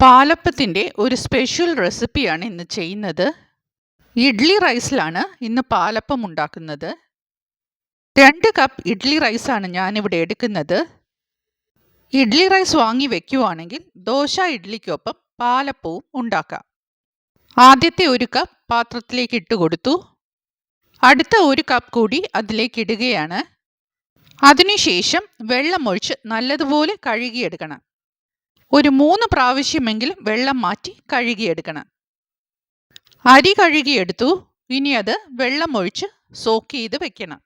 പാലപ്പത്തിൻ്റെ ഒരു സ്പെഷ്യൽ റെസിപ്പിയാണ് ഇന്ന് ചെയ്യുന്നത്. ഇഡ്ലി റൈസിലാണ് ഇന്ന് പാലപ്പം ഉണ്ടാക്കുന്നത്. 2 കപ്പ് ഇഡ്ലി റൈസാണ് ഞാനിവിടെ എടുക്കുന്നത്. ഇഡ്ലി റൈസ് വാങ്ങി വെക്കുവാണെങ്കിൽ ദോശ ഇഡ്ലിക്കൊപ്പം പാലപ്പവും ഉണ്ടാക്കാം. ആദ്യത്തെ 1 കപ്പ് പാത്രത്തിലേക്ക് ഇട്ട് കൊടുത്തു. അടുത്ത 1 കപ്പ് കൂടി അതിലേക്ക് ഇടുകയാണ്. അതിനുശേഷം വെള്ളമൊഴിച്ച് നല്ലതുപോലെ കഴുകിയെടുക്കണം. ഒരു 3 പ്രാവശ്യമെങ്കിലും വെള്ളം മാറ്റി കഴുകിയെടുക്കണം. അരി കഴുകിയെടുത്തു. ഇനി അത് വെള്ളമൊഴിച്ച് സോക്ക് ചെയ്ത് വെക്കണം.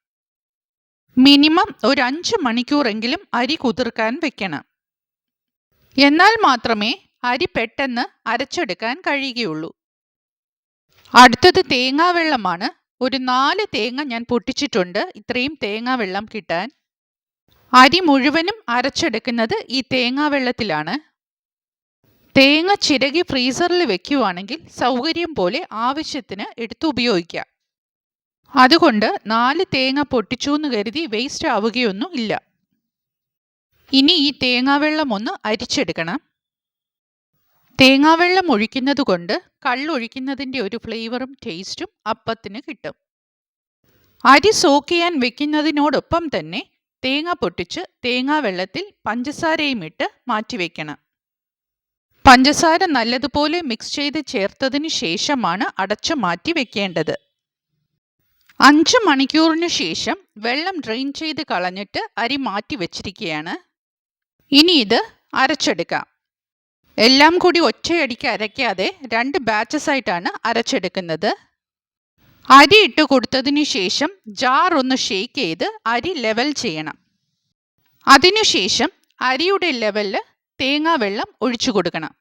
മിനിമം ഒരു 5 മണിക്കൂറെങ്കിലും അരി കുതിർക്കാൻ വെക്കണം. എന്നാൽ മാത്രമേ അരി പെട്ടെന്ന് അരച്ചെടുക്കാൻ കഴിയുകയുള്ളൂ. അടുത്തത് തേങ്ങാവെള്ളമാണ്. ഒരു 4 തേങ്ങ ഞാൻ പൊട്ടിച്ചിട്ടുണ്ട്, ഇത്രയും തേങ്ങാവെള്ളം കിട്ടാൻ. അരി മുഴുവനും അരച്ചെടുക്കുന്നത് ഈ തേങ്ങാവെള്ളത്തിലാണ്. തേങ്ങ ചിരകി ഫ്രീസറിൽ വെക്കുകയാണെങ്കിൽ സൗകര്യം പോലെ ആവശ്യത്തിന് എടുത്ത് ഉപയോഗിക്കാം. അതുകൊണ്ട് 4 തേങ്ങ പൊട്ടിച്ചു എന്ന് കരുതി വേസ്റ്റ് ആവുകയൊന്നും ഇല്ല. ഇനി ഈ തേങ്ങാവെള്ളം ഒന്ന് അരിച്ചെടുക്കണം. തേങ്ങാവെള്ളം ഒഴിക്കുന്നത് കൊണ്ട് കള്ളൊഴിക്കുന്നതിൻ്റെ ഒരു ഫ്ലേവറും ടേസ്റ്റും അപ്പത്തിന് കിട്ടും. അരി സോക്ക് ചെയ്യാൻ വെക്കുന്നതിനോടൊപ്പം തന്നെ തേങ്ങ പൊട്ടിച്ച് തേങ്ങാവെള്ളത്തിൽ പഞ്ചസാരയും ഇട്ട് മാറ്റിവെക്കണം. പഞ്ചസാര നല്ലതുപോലെ മിക്സ് ചെയ്ത് ചേർത്തതിന് ശേഷമാണ് അടച്ചു മാറ്റി വെക്കേണ്ടത്. 5 മണിക്കൂറിന് ശേഷം വെള്ളം ഡ്രെയിൻ ചെയ്ത് കളഞ്ഞിട്ട് അരി മാറ്റി വെച്ചിരിക്കുകയാണ്. ഇനി ഇത് അരച്ചെടുക്കാം. എല്ലാം കൂടി ഒറ്റയടിക്ക് അരയ്ക്കാതെ 2 ബാച്ചസ് ആയിട്ടാണ് അരച്ചെടുക്കുന്നത്. അരി ഇട്ട് കൊടുത്തതിന് ശേഷം ജാർ ഒന്ന് ഷേക്ക് ചെയ്ത് അരി ലെവൽ ചെയ്യണം. അതിനുശേഷം അരിയുടെ ലെവലിൽ തേങ്ങാവെള്ളം ഒഴിച്ചു കൊടുക്കണം.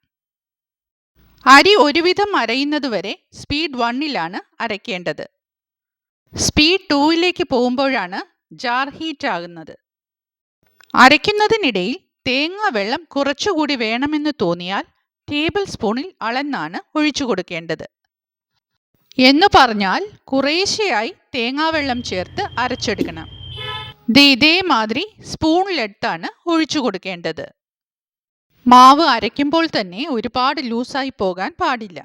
അരി ഒരുവിധം അരയുന്നത് വരെ സ്പീഡ് 1-ലാണ് അരയ്ക്കേണ്ടത്. സ്പീഡ് 2-ലേക്ക് പോകുമ്പോഴാണ് ജാർ ഹീറ്റ് ആകുന്നത്. അരയ്ക്കുന്നതിനിടയിൽ തേങ്ങാവെള്ളം കുറച്ചുകൂടി വേണമെന്ന് തോന്നിയാൽ ടേബിൾ സ്പൂണിൽ അളന്നാണ് ഒഴിച്ചു കൊടുക്കേണ്ടത്. എന്ന് പറഞ്ഞാൽ കുറേശ്ശെയായി തേങ്ങാവെള്ളം ചേർത്ത് അരച്ചെടുക്കണം. ഇതേമാതിരി സ്പൂണിലെടുത്താണ് ഒഴിച്ചു കൊടുക്കേണ്ടത്. മാവ് അരയ്ക്കുമ്പോൾ തന്നെ ഒരുപാട് ലൂസായി പോകാൻ പാടില്ല.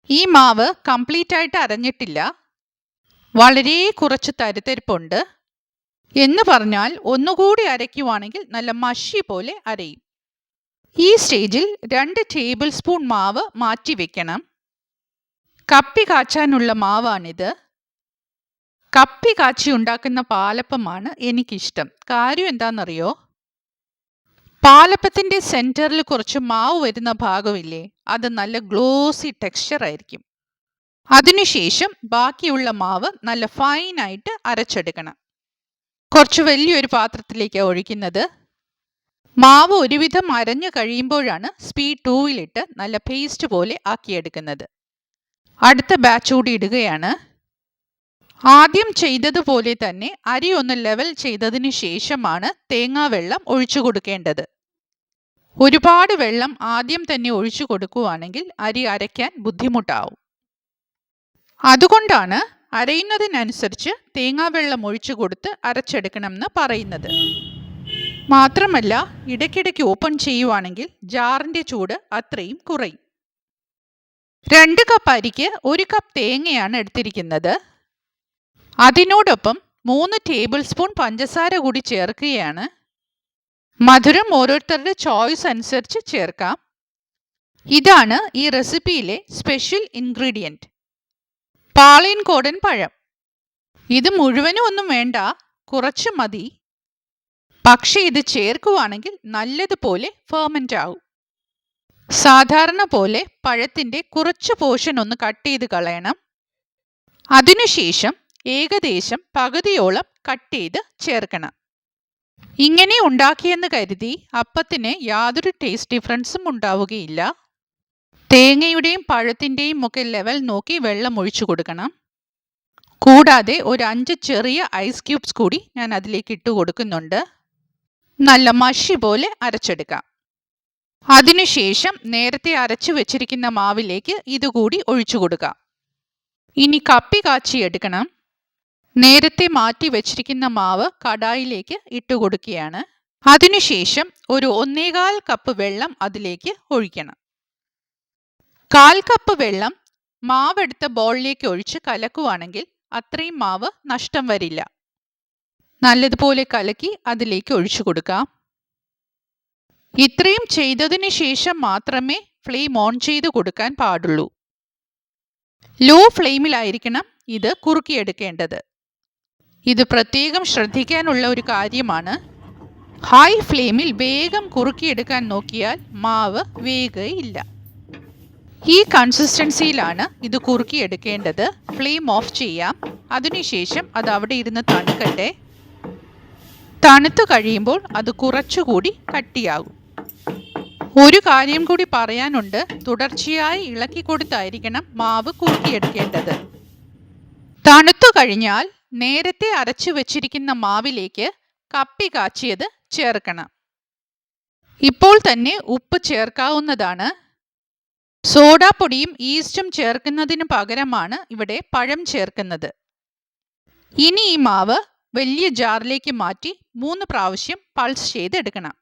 ഈ മാവ് കംപ്ലീറ്റ് ആയിട്ട് അരഞ്ഞിട്ടില്ല, വളരെ കുറച്ച് തരിതരിപ്പുണ്ട്. എന്ന് പറഞ്ഞാൽ ഒന്നുകൂടി അരയ്ക്കുവാണെങ്കിൽ നല്ല മഷി പോലെ അരയും. ഈ സ്റ്റേജിൽ 2 ടേബിൾ സ്പൂൺ മാവ് മാറ്റി വെക്കണം. കപ്പി കാച്ചാനുള്ള മാവാണിത്. കപ്പി കാച്ചി ഉണ്ടാക്കുന്ന പാലപ്പമാണ് എനിക്കിഷ്ടം. കാര്യം എന്താണെന്നറിയോ? പാലപ്പത്തിൻ്റെ സെൻറ്ററിൽ കുറച്ച് മാവ് വരുന്ന ഭാഗമില്ലേ, അത് നല്ല ഗ്ലോസി ടെക്സ്ചർ ആയിരിക്കും. അതിനുശേഷം ബാക്കിയുള്ള മാവ് നല്ല ഫൈനായിട്ട് അരച്ചെടുക്കണം. കുറച്ച് വലിയൊരു പാത്രത്തിലേക്കാണ് ഒഴിക്കുന്നത്. മാവ് ഒരുവിധം അരഞ്ഞു കഴിയുമ്പോഴാണ് സ്പീഡ് 2-ലിട്ട് നല്ല പേസ്റ്റ് പോലെ ആക്കിയെടുക്കുന്നത്. അടുത്ത ബാച്ച് കൂടി ഇടുകയാണ്. ആദ്യം ചെയ്തതുപോലെ തന്നെ അരി ഒന്ന് ലെവൽ ചെയ്തതിന് ശേഷമാണ് തേങ്ങാവെള്ളം ഒഴിച്ചു കൊടുക്കേണ്ടത്. ഒരുപാട് വെള്ളം ആദ്യം തന്നെ ഒഴിച്ചു കൊടുക്കുകയാണെങ്കിൽ അരി അരയ്ക്കാൻ ബുദ്ധിമുട്ടാവും. അതുകൊണ്ടാണ് അരയുന്നതിനനുസരിച്ച് തേങ്ങാവെള്ളം ഒഴിച്ചു കൊടുത്ത് അരച്ചെടുക്കണമെന്ന് പറയുന്നത്. മാത്രമല്ല ഇടയ്ക്കിടയ്ക്ക് ഓപ്പൺ ചെയ്യുവാണെങ്കിൽ ജാറിൻ്റെ ചൂട് അത്രയും കുറയും. 2 കപ്പ് അരിക്ക് 1 കപ്പ് തേങ്ങയാണ് എടുത്തിരിക്കുന്നത്. അതിനോടൊപ്പം 3 ടേബിൾ സ്പൂൺ പഞ്ചസാര കൂടി ചേർക്കുകയാണ്. മധുരം ഓരോരുത്തരുടെ ചോയ്സ് അനുസരിച്ച് ചേർക്കാം. ഇതാണ് ഈ റെസിപ്പിയിലെ സ്പെഷ്യൽ ഇൻഗ്രീഡിയൻറ്റ്, പാളയൻകോടൻ പഴം. ഇത് മുഴുവനും ഒന്നും വേണ്ട, കുറച്ച് മതി. പക്ഷേ ഇത് ചേർക്കുവാണെങ്കിൽ നല്ലതുപോലെ ഫെർമെൻ്റ് ആകും. സാധാരണ പോലെ പഴത്തിൻ്റെ കുറച്ച് പോർഷൻ ഒന്ന് കട്ട് ചെയ്ത് കളയണം. അതിനുശേഷം ഏകദേശം പകുതിയോളം കട്ട് ചെയ്ത് ചേർക്കണം. ഇങ്ങനെ ഉണ്ടാക്കിയെന്ന് കരുതി അപ്പത്തിന് യാതൊരു ടേസ്റ്റ് ഡിഫറൻസും ഉണ്ടാവുകയില്ല. തേങ്ങയുടെയും പഴത്തിൻ്റെയും ഒക്കെ ലെവൽ നോക്കി വെള്ളം ഒഴിച്ചു കൊടുക്കണം. കൂടാതെ ഒരു 5 ചെറിയ ഐസ് ക്യൂബ്സ് കൂടി ഞാൻ അതിലേക്ക് ഇട്ട് കൊടുക്കുന്നുണ്ട്. നല്ല മഷി പോലെ അരച്ചെടുക്കാം. അതിനുശേഷം നേരത്തെ അരച്ചു വെച്ചിരിക്കുന്ന മാവിലേക്ക് ഇതുകൂടി ഒഴിച്ചു കൊടുക്കാം. ഇനി കപ്പി കാച്ചി എടുക്കണം. നേരത്തെ മാറ്റി വെച്ചിരിക്കുന്ന മാവ് കടായിലേക്ക് ഇട്ട് കൊടുക്കുകയാണ്. അതിനുശേഷം ഒരു 1.25 കപ്പ് വെള്ളം അതിലേക്ക് ഒഴിക്കണം. 1/4 കപ്പ് വെള്ളം മാവെടുത്ത ബോളിലേക്ക് ഒഴിച്ച് കലക്കുവാണെങ്കിൽ അത്രയും മാവ് നഷ്ടം വരില്ല. നല്ലതുപോലെ കലക്കി അതിലേക്ക് ഒഴിച്ചു കൊടുക്കാം. ഇത്രയും ചെയ്തതിന് ശേഷം മാത്രമേ ഫ്ലെയിം ഓൺ ചെയ്ത് കൊടുക്കാൻ പാടുള്ളൂ. ലോ ഫ്ലെയിമിലായിരിക്കണം ഇത് കുറുക്കിയെടുക്കേണ്ടത്. ഇത് പ്രത്യേകം ശ്രദ്ധിക്കാനുള്ള ഒരു കാര്യമാണ്. ഹൈ ഫ്ലെയിമിൽ വേഗം കുറുക്കിയെടുക്കാൻ നോക്കിയാൽ മാവ് വേകുകയില്ല. ഈ കൺസിസ്റ്റൻസിയിലാണ് ഇത് കുറുക്കിയെടുക്കേണ്ടത്. ഫ്ലെയിം ഓഫ് ചെയ്യാം. അതിനുശേഷം അത് അവിടെ ഇരുന്ന് തണുക്കട്ടെ. തണുത്തു കഴിയുമ്പോൾ അത് കുറച്ചുകൂടി കട്ടിയാകും. ഒരു കാര്യം കൂടി പറയാനുണ്ട്. തുടർച്ചയായി ഇളക്കി കൊടുത്തായിരിക്കണം മാവ് കുറുക്കിയെടുക്കേണ്ടത്. തണുത്തു കഴിഞ്ഞാൽ നേരത്തെ അരച്ചു വച്ചിരിക്കുന്ന മാവിലേക്ക് കപ്പി കാച്ചിയത് ചേർക്കണം. ഇപ്പോൾ തന്നെ ഉപ്പ് ചേർക്കാവുന്നതാണ്. സോഡാപ്പൊടിയും ഈസ്റ്റും ചേർക്കുന്നതിന് പകരമാണ് ഇവിടെ പഴം ചേർക്കുന്നത്. ഇനി ഈ മാവ് വലിയ ജാറിലേക്ക് മാറ്റി 3 പ്രാവശ്യം പൾസ് ചെയ്തെടുക്കണം.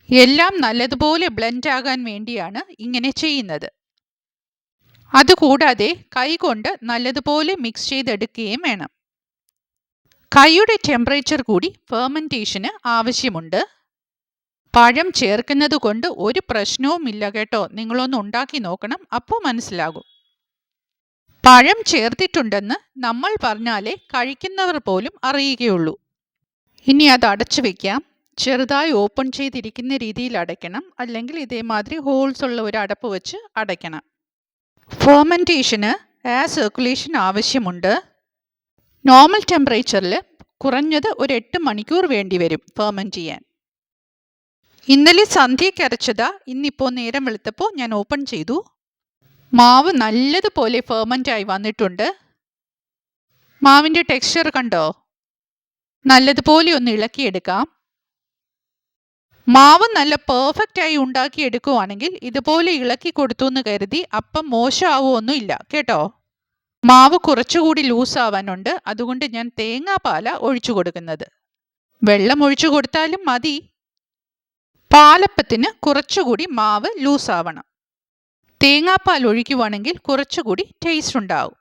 എല്ലാം നല്ലതുപോലെ ബ്ലെൻഡ് ആകാൻ വേണ്ടിയാണ് ഇങ്ങനെ ചെയ്യുന്നത്. അതുകൂടാതെ കൈകൊണ്ട് നല്ലതുപോലെ മിക്സ് ചെയ്തെടുക്കുകയും വേണം. കൈയുടെ ടെമ്പറേച്ചർ കൂടി ഫെർമെൻറ്റേഷന് ആവശ്യമുണ്ട്. പഴം ചേർക്കുന്നത് കൊണ്ട് ഒരു പ്രശ്നവുമില്ല കേട്ടോ. നിങ്ങളൊന്ന് ഉണ്ടാക്കി നോക്കണം, അപ്പോൾ മനസ്സിലാകും. പഴം ചേർത്തിട്ടുണ്ടെന്ന് നമ്മൾ പറഞ്ഞാലേ കഴിക്കുന്നവർ പോലും അറിയുകയുള്ളൂ. ഇനി അത് അടച്ചു വയ്ക്കാം. ചെറുതായി ഓപ്പൺ ചെയ്തിരിക്കുന്ന രീതിയിൽ അടയ്ക്കണം. അല്ലെങ്കിൽ ഇതേമാതിരി ഹോൾസ് ഉള്ള ഒരു അടപ്പ് വെച്ച് അടയ്ക്കണം. ഫെർമെൻറ്റേഷന് എയർ സർക്കുലേഷൻ ആവശ്യമുണ്ട്. നോർമൽ ടെമ്പറേച്ചറിൽ കുറഞ്ഞത് ഒരു 8 മണിക്കൂർ വേണ്ടി വരും ഫെർമെൻറ്റ് ചെയ്യാൻ. ഇന്നലെ സന്ധ്യയ്ക്ക് അരച്ചതാ. ഇന്നിപ്പോൾ നേരം വെളുത്തപ്പോൾ ഞാൻ ഓപ്പൺ ചെയ്തു. മാവ് നല്ലതുപോലെ ഫെർമെൻ്റായി വന്നിട്ടുണ്ട്. മാവിൻ്റെ ടെക്സ്ചർ കണ്ടോ? നല്ലതുപോലെ ഒന്ന് ഇളക്കിയെടുക്കാം. മാവ് നല്ല പെർഫെക്റ്റായി ഉണ്ടാക്കിയെടുക്കുവാണെങ്കിൽ ഇതുപോലെ ഇളക്കി കൊടുത്തു എന്ന് കരുതി അപ്പം മോശമാവുമൊന്നുമില്ല കേട്ടോ. മാവ് കുറച്ചുകൂടി ലൂസാവാനുണ്ട്. അതുകൊണ്ട് ഞാൻ തേങ്ങാപ്പാല ഒഴിച്ചു കൊടുക്കുന്നത്. വെള്ളം ഒഴിച്ചു കൊടുത്താലും മതി. പാലപ്പത്തിന് കുറച്ചുകൂടി മാവ് ലൂസാവണം. തേങ്ങാപ്പാൽ ഒഴിക്കുവാണെങ്കിൽ കുറച്ചുകൂടി ടേസ്റ്റ് ഉണ്ടാവും.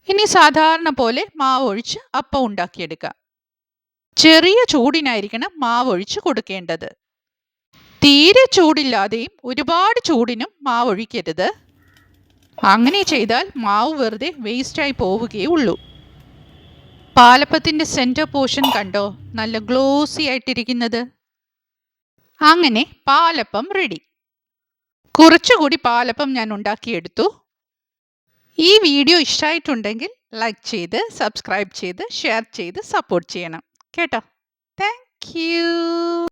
ഇനി സാധാരണ പോലെ മാവ് ഒഴിച്ച് അപ്പം ഉണ്ടാക്കിയെടുക്കാം. ചെറിയ ചൂടിനായിരിക്കണം മാവ് ഒഴിച്ച് കൊടുക്കേണ്ടത്. തീരെ ചൂടില്ലാതെയും ഒരുപാട് ചൂടിനും മാവ് ഒഴിക്കരുത്. അങ്ങനെ ചെയ്താൽ മാവ് വെറുതെ വേസ്റ്റായി പോവുകയേ ഉള്ളൂ. പാലപ്പത്തിൻ്റെ സെൻറ്റർ പോർഷൻ കണ്ടോ? നല്ല ഗ്ലോസി ആയിട്ടിരിക്കുന്നത്. അങ്ങനെ പാലപ്പം റെഡി. കുറച്ചുകൂടി പാലപ്പം ഞാൻ ഉണ്ടാക്കിയെടുത്തു. ഈ വീഡിയോ ഇഷ്ടമായിട്ടുണ്ടെങ്കിൽ ലൈക്ക് ചെയ്ത്, സബ്സ്ക്രൈബ് ചെയ്ത്, ഷെയർ ചെയ്ത് സപ്പോർട്ട് ചെയ്യണം കേട്ടോ. Thank you.